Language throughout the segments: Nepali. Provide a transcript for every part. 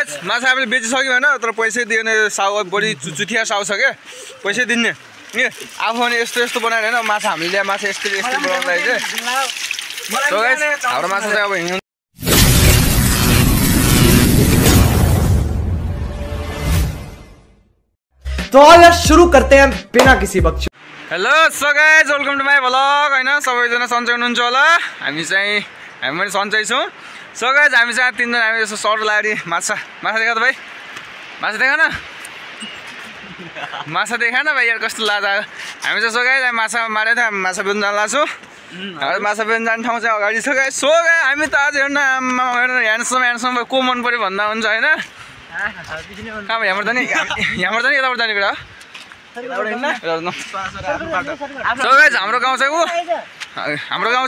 गाइस माछा हामीले बेचिसक्यो हैन तर पैसै दिएन साउ बढी चुचुथिया साउ छ के पैसै दिन्ने नि आफू पनि यस्तो बनाएर हैन माछा हामीले ल्या माछा यस्तो बनाउँदै के सो गाइस हाम्रो माछा चाहिँ अब हिँड्नु तो यार शुरू करते हैं बिना किसी बकचोद। Hello so guys welcome to my vlog हैन सबैजना सन्चै हुनुहुन्छ होला हामी पनि सन्चै छौं सो गाइस हामी चाहिँ तीनजना हामी यसो सर्ट लाडी माछा देखा त भाइ माछा देखा न भाइ यार कस्तो लाजा हामी चाहिँ सो गाइस माछा मारे था माछा बेच्न जान लाग्छौं माछा बेच्न जाने ठाउँ चाहिँ अगाडि छ गाइस सो गाइस हामी त आज हेर्न ह्यान्डसम को मन पर्यो भन्दा हुन्छ हैन कहाँ यहाँबाट जाने यताबाट जाने कुरा सो गाइस हाम्रो गाउँ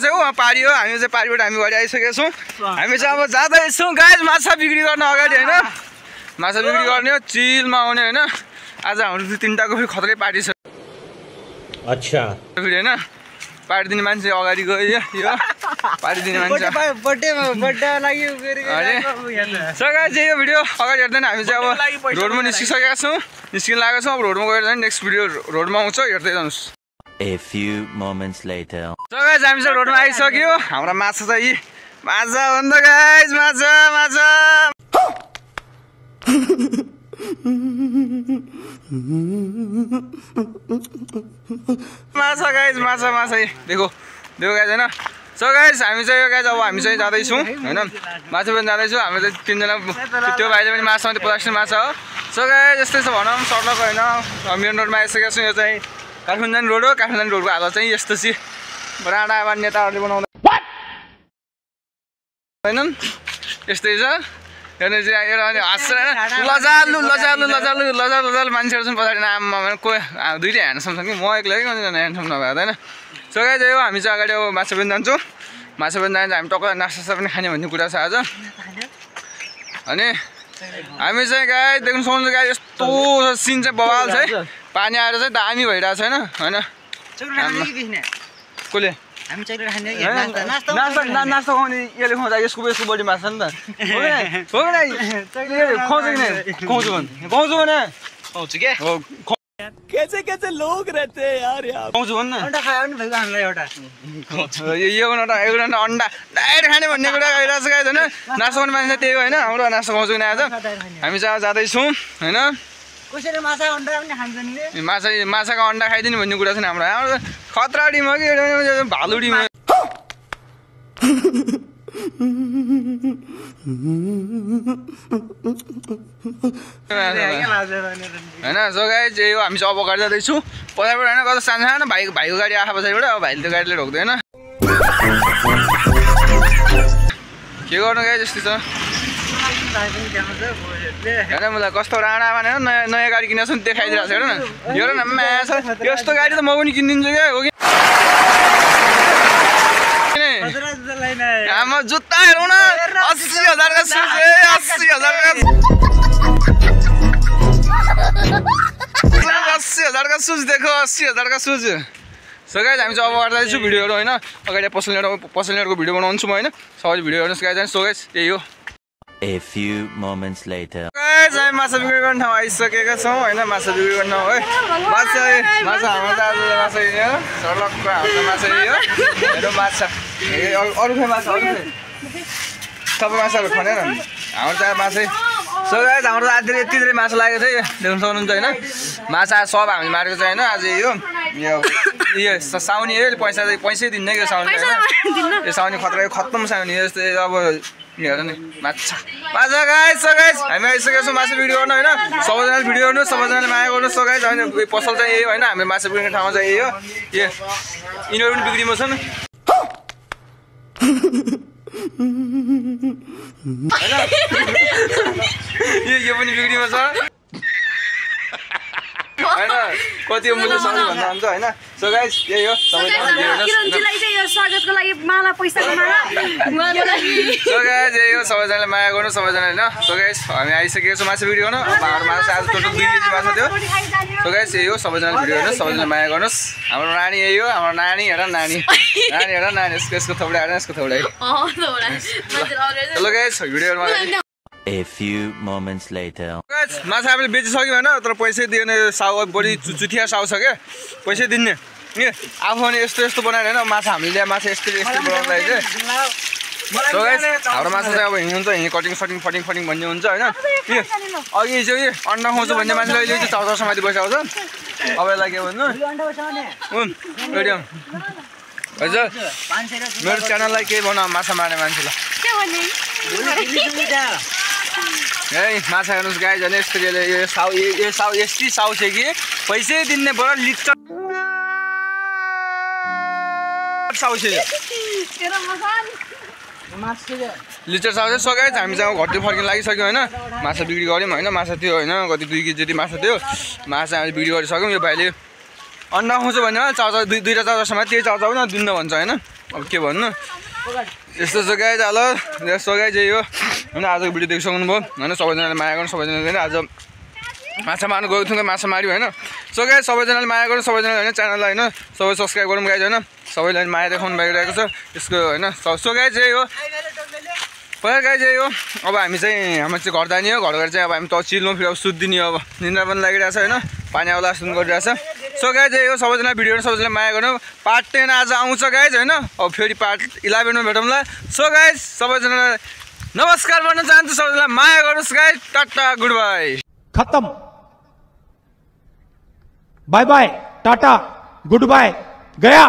चाहिँ पारी हो हामी चाहिँ पारीबाट हामी अगाडि आइसकेका छौँ हामी चाहिँ अब जाँदैछौँ गाइस माछा बिक्री गर्न अगाडि हैन माछा बिक्री गर्ने हो चिलमा आउने हैन आज हाम्रो तीनटाको फेरि खतरै पार्टी छ अच्छा फेरि हैन पार्टी दिने मान्छे अगाडि गयो यो पार्टी दिने मान्छे बर्थडे लागि सो गाइस यो भिडियो अगाडि हेर्दैन हामी चाहिँ अब रोडमा निस्किसकेका छौँ निस्किन लागेको छौँ अब रोडमा गएर चाहिँ नेक्स्ट भिडियो रोडमा आउँछ हेर्दै जानुहोस् A few moments later. So guys हामी चाहिँ रोडमा आइसक्यो हाम्रो माछा चाहिँ माछा भन्दा गाइस माछा गाइस माछा देखो गाइस हैन सो गाइस हामी चाहिँ यो गाइस अब हामी चाहिँ जाँदैछौँ हैन माछा पनि जाँदैछौँ हामी चाहिँ तीनजना त्यो भाइले पनि माछा प्रोडक्सन माछा हो सो गाइस यस्तै छ भनौँ सडक हैन मेन रोडमा आइसकेको छौँ यो चाहिँ काठमाडौँ रोड हो काठमाडौँ रोडको हालत चाहिँ यस्तो चाहिँ राणा नेताहरूले बनाउँदा हैनन् यस्तै छ हेर्नु चाहिँ हाँसेर लजालु मान्छेहरू छन् पछाडि नाममा कोही दुइटै ह्यान्डसम छ कि म एक्लै ह्यान्डसम नभए होइन सो गाइस यो हामी चाहिँ अगाडि अब माछा पनि जान्छौँ माछा पनि जान्छ हामी टक्क नास्ता पनि खाने भन्ने कुरा छ आज अनि हामी चाहिँ गाई देख्नु सक्नुहुन्छ गाई यस्तो सिन चाहिँ बवाल छ है पानी आएर चाहिँ दामी भइरहेको छ होइन कसले नास्ता खुवाउने यसले खुवाउँदा यसको बढी माछा नि त खुवाउँछु भने कैसे लोग रहते हैं यार खुवाउँछु भन्न अंडा खायो नि भाइको हामीलाई एउटा अन्डा डाइरेक्ट खाने भन्ने कुरा आइरहेको छ गाइस होइन नास्ता गर्ने मान्छे त्यही हो होइन हाम्रो नास्ता खुवाउँछु नि आज हामी चाहिँ जाँदैछौँ होइन कसैले माछा अन्डा पनि खान्छन् नि माछाको अन्डा खाइदिने भन्ने कुरा छ नि हाम्रो खतराडीमा कि भालुडीमा होइन सो गाइस यही हो हामी चाहिँ अब अगाडि जाँदैछौँ पछाडिबाट होइन कता सानो भाइको गाडी आएको पछाडिबाट अब भाइले त्यो गाडीले रोक्दैन के गर्नु गाइस यस्तै छ होइन मलाई कस्तो राणा भने नयाँ गाडी किनेको छ नि देखाइदिरहेको छ हेर न माछा यस्तो गाडी त म पनि किनिदिन्छु क्या हो कि आमा जुत्ता हेरौँ न 80,000 का सुज 80,000 का सुज देखो 80,000 का सुज सो गाइस हामी चाहिँ अब गर्दैछु भिडियोहरू होइन अगाडि पसलनेटको भिडियो बनाउँछु म होइन सबैले भिडियो हेर्नुहोस् गाइस सो गाइस यही हो A few moments later. Guys हामी माछा बिक्री गर्ने ठाउँ आइसकेका छौँ होइन माछा बिक्री गर्ने ठाउँ है माछा हाम्रो त आज माछा यो सर्लकको हाम्रो माछा यो हेरौँ माछा अरू खै माछा सबै माछाहरू खनेर हाम्रो चाहिँ माछा सो गाइस हाम्रो आज यति धेरै माछा लागेको थियो देख्नु सक्नुहुन्छ होइन माछा सब हामीले मारेको छ होइन आज यो साउनी हो पैसै दिन्न कि साउनी होइन यो साउनी खत्तम साउनी यस्तै अब हेर नि माछा गाइस सो गाइस हामी आइसकेको छौँ माछा बिक्री गर्नु होइन सबैजनाले भिडियो गर्नु सबैजनाले माया गर्नु सो गाइस होइन पसल चाहिँ यही होइन हामी माछा बिक्री ठाउँमा चाहिँ यही हो यिनीहरू पनि बिक्रीमा छन् यो पनि बिक्रीमा छ हैन कति मूल्य सक्नु भन्दा हुन्छ हैन सो गाइस यही हो किरणजीलाई चाहिँ यो स्वागतको लागि माला पैसाको माला सो गाइस यही हो सबैजनाले माया गर्नु सबैजना हैन सो गाइस हामी आइसकेको छौँ माछा भिडियो गर्नु अब हाम्रो माछा आज टोटल 2 केजी माछा थियो सो गाइस यही हो सबैजनाले भिडियो हेर्नु सबैजनाले माया गर्नुस् हाम्रो नानी यही हो हाम्रो नानी हेर नानी यसको थोपडा हेर यसको थोपडा हेलो गाइस भिडियोमा A few moments later. माछा हामीले बेचिसक्यो होइन तर पैसै दिएन साउ बढी चुथिया साउ छ क्या पैसै दिने ए आफू भने यस्तो यस्तो बनाएर होइन माछा हामीले ल्याए माछा यस्तो यस्तो बनाउँदाखेरि चाहिँ सो गाइस हाम्रो माछा चाहिँ अब हिँड्नु त हिँड कटिङ सटिङ फटिङ फटिङ भन्ने हुन्छ होइन अघि चाहिँ अन्डा खुवाउँछु भन्ने मान्छेले अहिले चाहिँ चाउचाउ समाति बसिआउँछ अब यसलाई के भन्नु रेडियम हजुर मेरो च्यानललाई केही बनाऊ माछा मार्ने मान्छेलाई ए माछा हेर्नुहोस् गाई झन् यस्तो यो साउ यस्तै साउ छ कि पैसै दिने बरु लिटर साउ छ लिटर साउ चाहिँ सघाइ हामी चाहिँ घरतिर फर्किन लागिसक्यो होइन माछा बिक्री गऱ्यौँ होइन माछा थियो होइन कति 2 केजी जति माछा थियो माछा हामीले बिक्री गरिसक्यौँ यो भाइले अन्डा खुवाउँछु भने चाउचाउ दुईवटा चाउचाउसम्म त्यही चाउचाउ न दिन्न भन्छ होइन अब के भन्नु यस्तो छ गाई चाल यस्तो गाई चाहिँ यो होइन आजको भिडियो देखिसक्नुभयो होइन सबैजनाले माया गर्नु सबैजनाले आज माछा मार्नु गएको थियौँ माछा माऱ्यो होइन सो गाई सबैजनाले माया गर्नु सबैजनाले होइन च्यानललाई होइन सबै सब्सक्राइब गरौँ गाई होइन सबैलाई माया देखाउनु भइरहेको छ यसको होइन सो गाई चाहिँ हो पहिला गाई चाहिँ हो अब हामी चाहिँ हाम्रो चाहिँ घर जाने हो घर गएर चाहिँ अब हामी त चिल्नु फेरि अब सुत्दिने हो अब निन्द्रा पनि लागिरहेछ होइन पानी आउला सुन गरिरहेछ सो गाई चाहिँ हो सबैजना भिडियो सबैजना माया गर्नु पार्ट 10 आज आउँछ गाइज होइन अब फेरि पार्ट 11 मा भेटौँला सो गाइज सबैजनालाई नमस्कार भन्न चाहन्छु सबैजनालाई माया गर्नुहोस् गाइज टाटा गुड बाई खत्म bye bye tata goodbye गया